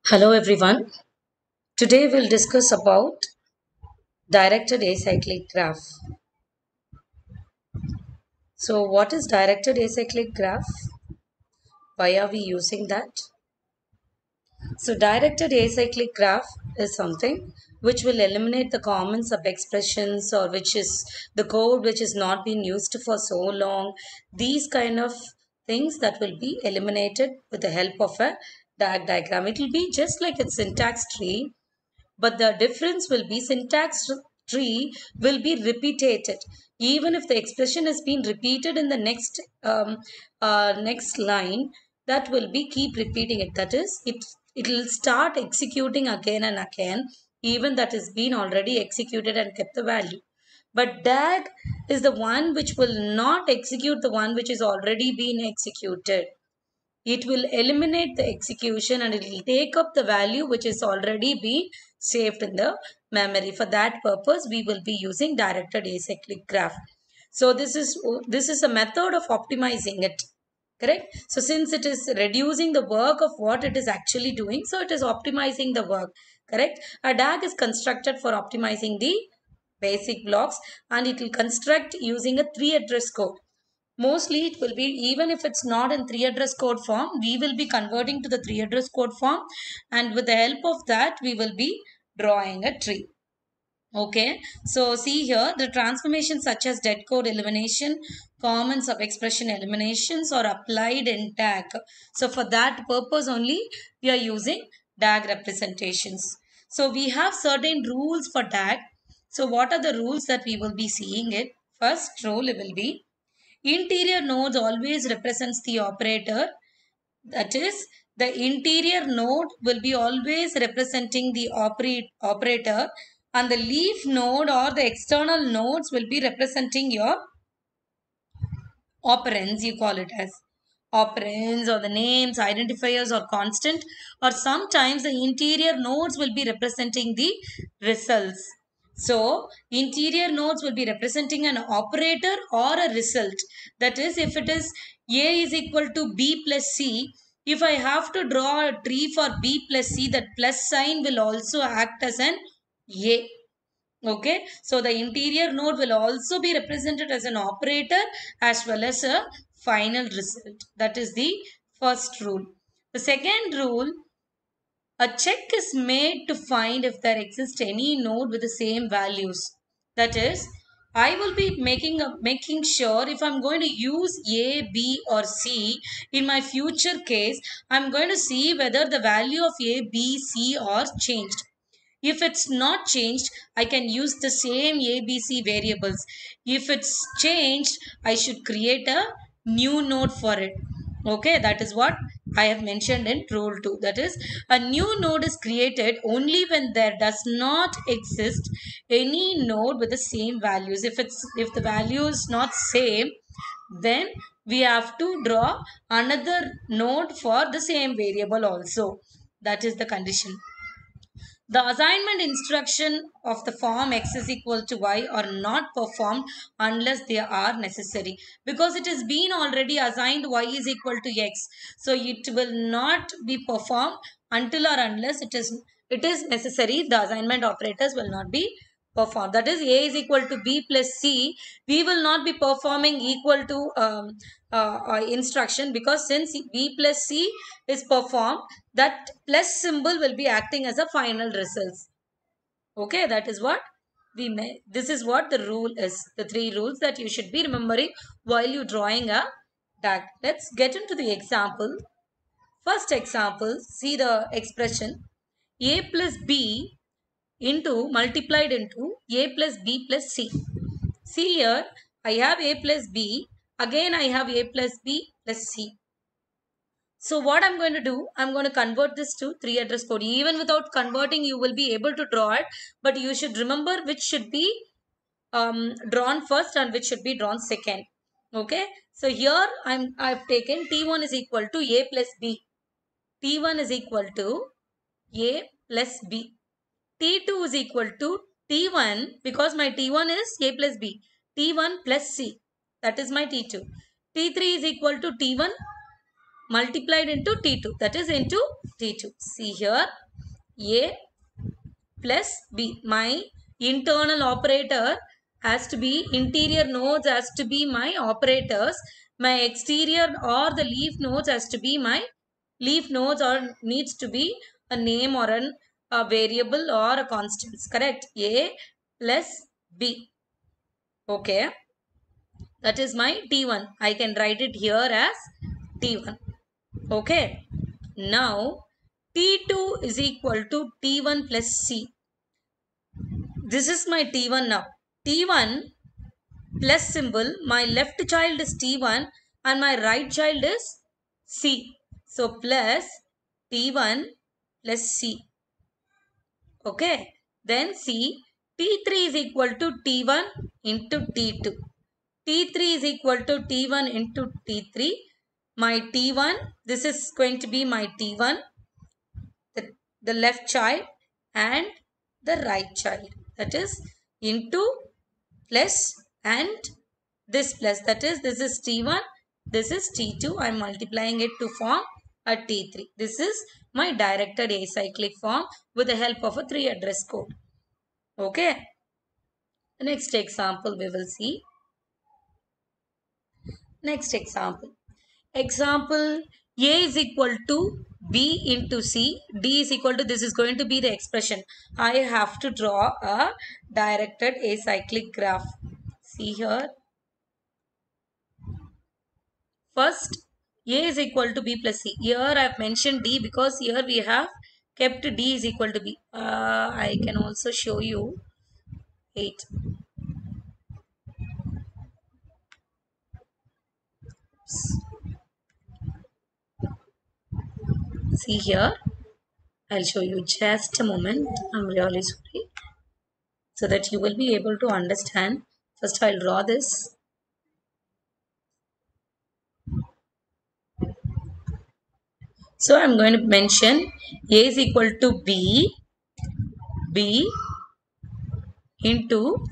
Hello everyone. Today we'll discuss about directed acyclic graph. So what is directed acyclic graph? Why are we using that? So directed acyclic graph is something which will eliminate the common sub-expressions or which is the code which is not been used for so long. These kind of things that will be eliminated with the help of a DAG diagram. It will be just like a syntax tree, but the difference will be syntax tree will be repeated even if the expression has been repeated in the next line. That will be keep repeating it, that is it will start executing again and again even that has been already executed and kept the value. But DAG is the one which will not execute the one which is already been executed. It will eliminate the execution and it will take up the value which is already been saved in the memory. For that purpose, we will be using directed acyclic graph. So this is a method of optimizing it. Correct? So since it is reducing the work of what it is actually doing, so it is optimizing the work. Correct? A DAG is constructed for optimizing the basic blocks and it will construct using a 3 address code. Mostly it will be, even if it's not in 3 address code form, we will be converting to the 3 address code form, and with the help of that we will be drawing a tree. Okay, so see here the transformations such as dead code elimination, common sub expression eliminations are applied in DAG. So for that purpose only we are using DAG representations. So we have certain rules for DAG. So what are the rules that we will be seeing it? First rule will be interior nodes always represents the operator. That is, the interior node will be always representing the operator, and the leaf node or the external nodes will be representing your operands, you call it as operands, or the names, identifiers, or constant, or sometimes the interior nodes will be representing the results. So interior nodes will be representing an operator or a result. That is, if it is A is equal to B plus C, if I have to draw a tree for B plus C, that plus sign will also act as an A. Okay, so the interior node will also be represented as an operator as well as a final result. That is the first rule. The second rule, a check is made to find if there exists any node with the same values. That is, I will be making sure if I'm going to use A, B or C in my future case, I'm going to see whether the value of A, B, C are changed. If it's not changed, I can use the same ABC variables. If it's changed, I should create a new node for it. Okay, that is what I have mentioned in rule 2. That is, a new node is created only when there does not exist any node with the same values. If the value is not same, then we have to draw another node for the same variable also. That is the condition. The assignment instruction of the form x is equal to y are not performed unless they are necessary, because it has been already assigned y is equal to x. So it will not be performed until or unless it is necessary. The assignment operators will not be performed. That is, a is equal to b plus c. We will not be performing equal to instruction, because since b plus c is performed, that plus symbol will be acting as a final results. Okay, that is what this is what the rule is. The 3 rules that you should be remembering while you drawing a DAG. Let's get into the example. First example, see the expression a plus b into multiplied into a plus b plus c. See here, I have a plus b, again I have a plus b plus c. So what I'm going to do, I'm going to convert this to 3 address code. Even without converting, you will be able to draw it, but you should remember which should be drawn first and which should be drawn second. Okay, so here I've taken t1 is equal to a plus b. t1 is equal to a plus b. t2 is equal to t1, because my t1 is a plus b. t1 plus c, that is my t2. t3 is equal to t1 multiplied into T2, that is into T2. See here, A plus B. My internal operator has to be, interior nodes has to be my operators. My exterior or the leaf nodes has to be my leaf nodes, or needs to be a name or a variable or a constant. Correct? A plus B. Okay. That is my T1. I can write it here as T1. Okay. Now T2 is equal to T1 plus C. This is my T1 now. T1 plus symbol, my left child is T1 and my right child is C. So plus T1 plus C. Okay. Then C, T3 is equal to T1 into T2. T3 is equal to T1 into T3. My T1, this is going to be my T1, the left child and the right child. That is into plus and this plus, that is this is T1, this is T2. I am multiplying it to form a T3. This is my directed acyclic form with the help of a 3 address code. Okay. The next example we will see. Next example. Example, A is equal to B into C, D is equal to, this is going to be the expression. I have to draw a directed acyclic graph. See here. First, A is equal to B plus C. Here I have mentioned D because here we have kept D is equal to B. I can also show you 8. See here. I'll show you just a moment. I'm really sorry. So that you will be able to understand. First I'll draw this. So I'm going to mention A is equal to B into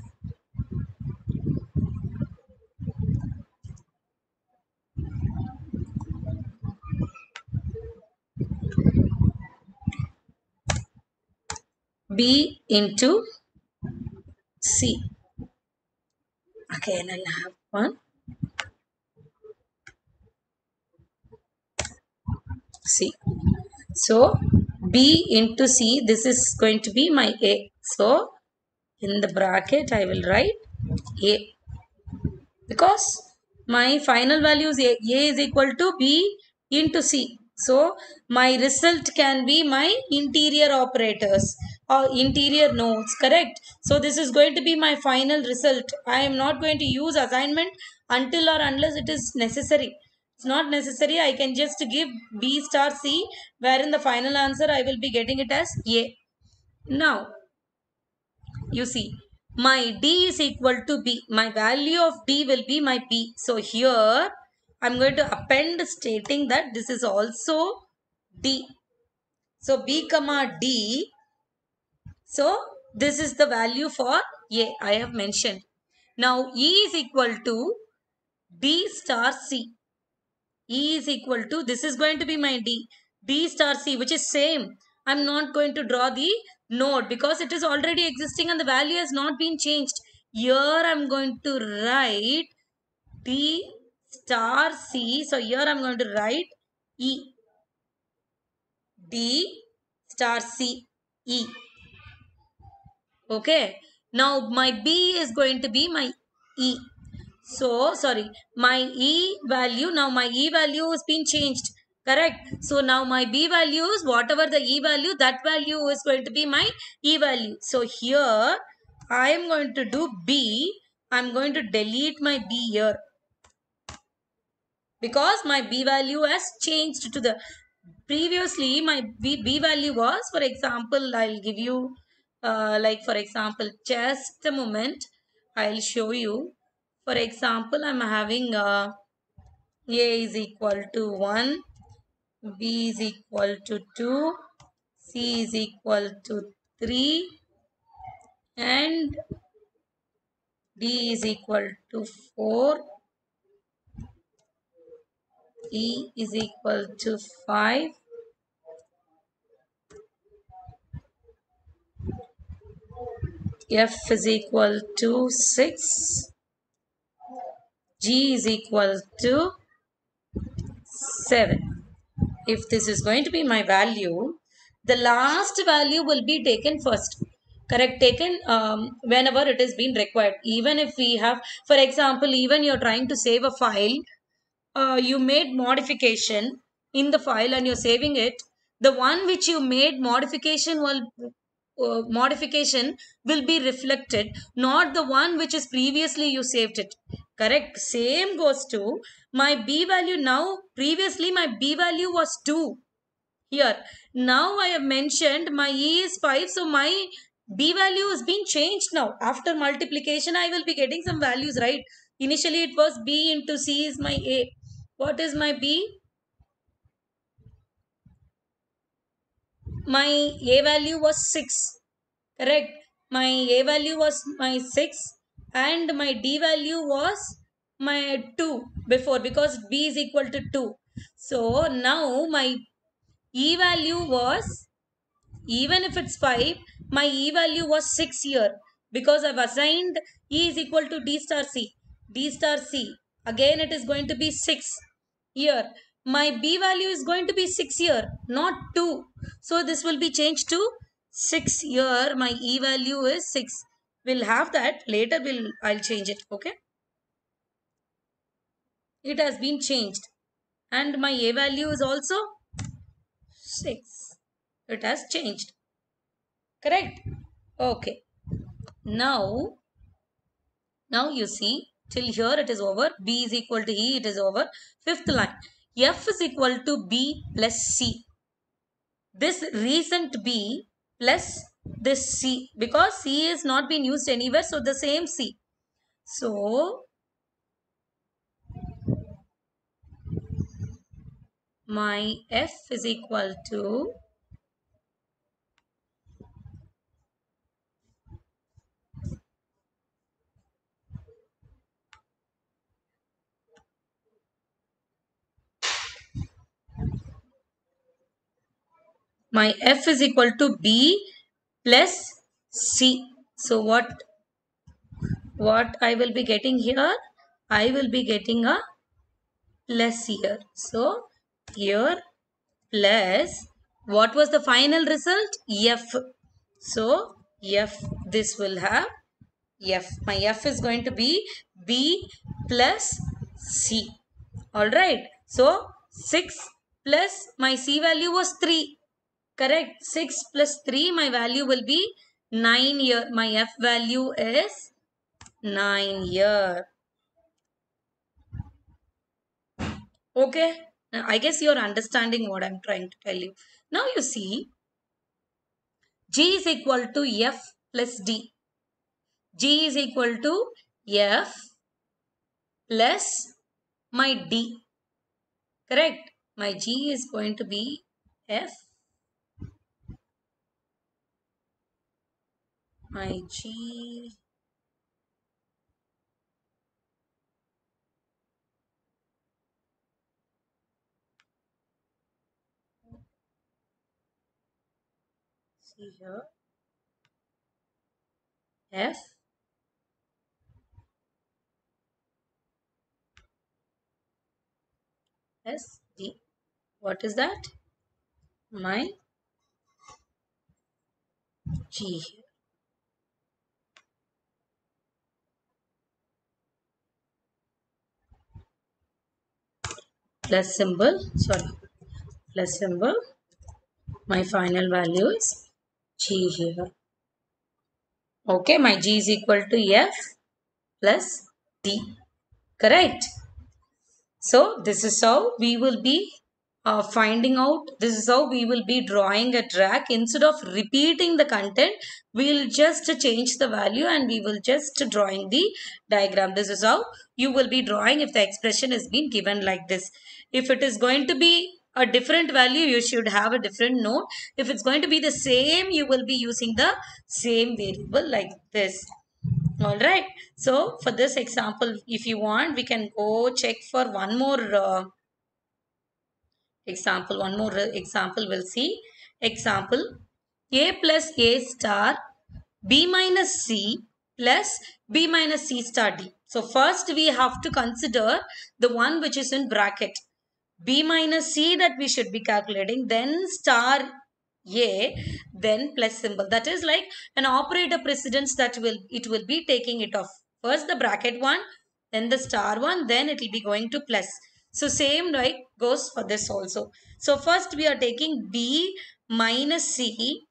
B into C. Again I'll have one. C. So B into C, this is going to be my A. So in the bracket I will write A, because my final value is A. A is equal to B into C. So my result can be my interior operators or interior nodes, correct? So this is going to be my final result. I am not going to use assignment until or unless it is necessary. It's not necessary. I can just give B star C, wherein the final answer I will be getting it as A. Now, you see, my D is equal to B. My value of D will be my B. So here, I'm going to append stating that this is also D. So B comma D. So this is the value for A I have mentioned. Now E is equal to D star C. E is equal to, this is going to be my D. D star C, which is same. I'm not going to draw the node because it is already existing and the value has not been changed. Here I'm going to write D star C. So here I'm going to write E. D star C. E. Okay. Now my B is going to be my E. So, sorry, my E value, now my E value has been changed. Correct. So, now my B values, whatever the E value, that value is going to be my E value. So, here I am going to do B. I am going to delete my B here, because my B value has changed to the, previously my B value was, for example, I'll give you like for example, just a moment, I'll show you. For example, I'm having A is equal to 1, B is equal to 2, C is equal to 3, and D is equal to 4, E is equal to 5. F is equal to 6. G is equal to 7. If this is going to be my value, the last value will be taken first. Correct, taken whenever it is being required. Even if we have, for example, even you're trying to save a file, you made modification in the file and you're saving it. The one which you made modification will be reflected, not the one which is previously you saved it. Correct. Same goes to my b value. Now previously my b value was 2. Here now I have mentioned my e is 5, so my b value has been changed. Now after multiplication I will be getting some values, right? Initially it was b into c is my a. What is my b? My a value was 6. Correct. My a value was my 6 and my d value was my 2 before, because b is equal to 2. So now my e value was, even if it's 5, my e value was 6 here, because I've assigned e is equal to d star c. D star c, again it is going to be 6 here. My b value is going to be 6 here, not 2. So this will be changed to 6 here. My e value is 6. We'll have that later. I'll change it. Okay, it has been changed. And my a value is also 6. It has changed. Correct. Okay. Now you see, till here it is over. B is equal to E, it is over. Fifth line, F is equal to B plus C. This recent B plus this C, because C is not been used anywhere, so the same C. So my F is equal to B plus C. So what I will be getting here? I will be getting a plus here. So here plus, what was the final result? F. So F, this will have F. My F is going to be B plus C. Alright. So 6 plus my C value was 3. Correct. 6 plus 3, my value will be 9 here. My F value is 9 here. Okay. Now, I guess you're understanding what I'm trying to tell you. Now you see, G is equal to F plus D. G is equal to F plus my D. Correct. My G is going to be F. My G. See here. F. S. D. What is that? My G here. Plus symbol. Sorry. Plus symbol. My final value is G here. Okay. My G is equal to F plus D. Correct. So this is how we will be finding out. This is how we will be drawing a track. Instead of repeating the content, we will just change the value and we will just drawing the diagram. This is how you will be drawing if the expression is being given like this. If it is going to be a different value, you should have a different note. If it's going to be the same, you will be using the same variable like this. All right. So for this example, if you want, we can go check for one more Example, one more example we'll see. Example, A plus A star B minus C plus B minus C star D. So first we have to consider the one which is in bracket. B minus C that we should be calculating, then star A, then plus symbol. That is like an operator precedence that it will be taking it off. First the bracket one, then the star one, then it will be going to plus. So same like goes for this also. So first we are taking B minus C.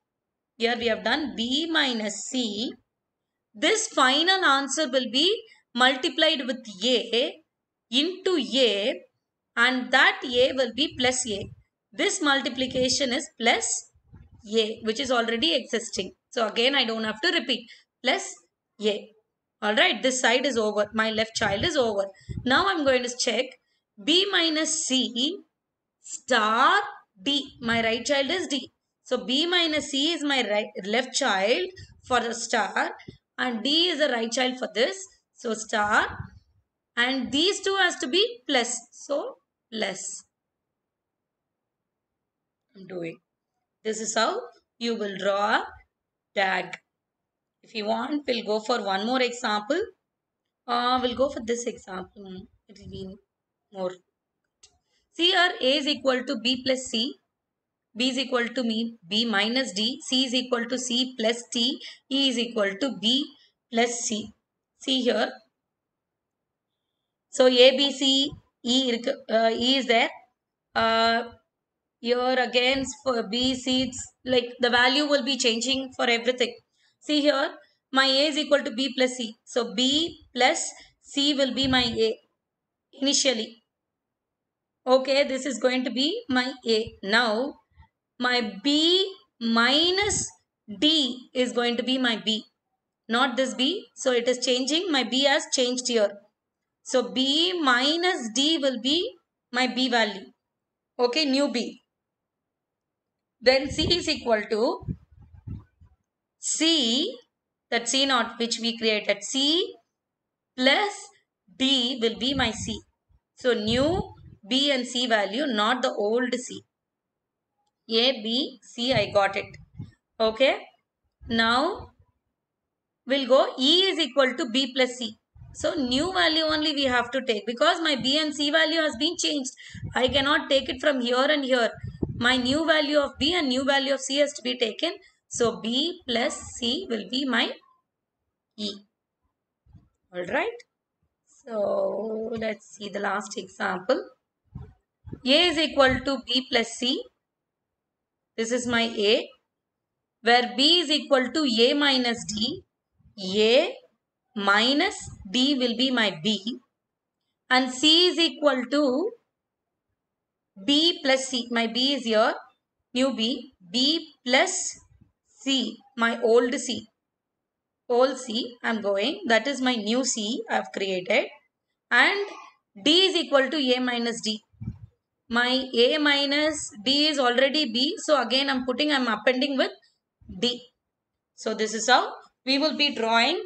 Here we have done B minus C. This final answer will be multiplied with A into A, and that A will be plus A. This multiplication is plus A, which is already existing. So again I don't have to repeat. Plus A. Alright, this side is over. My left child is over. Now I'm going to check B minus C star D. My right child is D. So B minus C is my left child for the star, and D is the right child for this. So star, and these two has to be plus. So plus. I'm doing. This is how you will draw a DAG. If you want, we'll go for one more example. We'll go for this example. It will be more. See here, A is equal to B plus C. B is equal to B minus D. C is equal to C plus T. E is equal to B plus C. See here. So A, B, C, E, E is there. Here again for B, C, it's like the value will be changing for everything. See here, my A is equal to B plus C. So B plus C will be my A initially. Okay, this is going to be my A. Now, my B minus D is going to be my B. Not this B. So, it is changing. My B has changed here. So, B minus D will be my B value. Okay, new B. Then C is equal to C, that C naught which we created. C plus D will be my C. So, new B and C value, not the old C. A, B, C, I got it. Okay. Now, we'll go E is equal to B plus C. So, new value only we have to take because my B and C value has been changed. I cannot take it from here and here. My new value of B and new value of C has to be taken. So, B plus C will be my E. Alright. So, let's see the last example. A is equal to B plus C. This is my A. Where B is equal to A minus D. A minus D will be my B, and C is equal to B plus C. My B is here, new B. B plus C, my old C. Old C, I am going. That is my new C I have created. And D is equal to A minus D. My A minus D is already B. So again I am appending with D. So this is how we will be drawing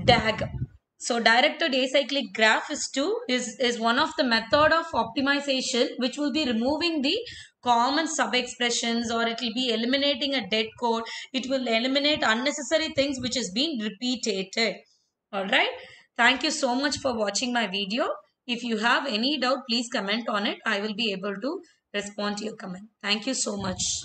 DAG. So directed acyclic graph is one of the method of optimization which will be removing the common sub-expressions, or it will be eliminating a dead code. It will eliminate unnecessary things which is being repeated. Alright. Thank you so much for watching my video. If you have any doubt, please comment on it. I will be able to respond to your comment. Thank you so much.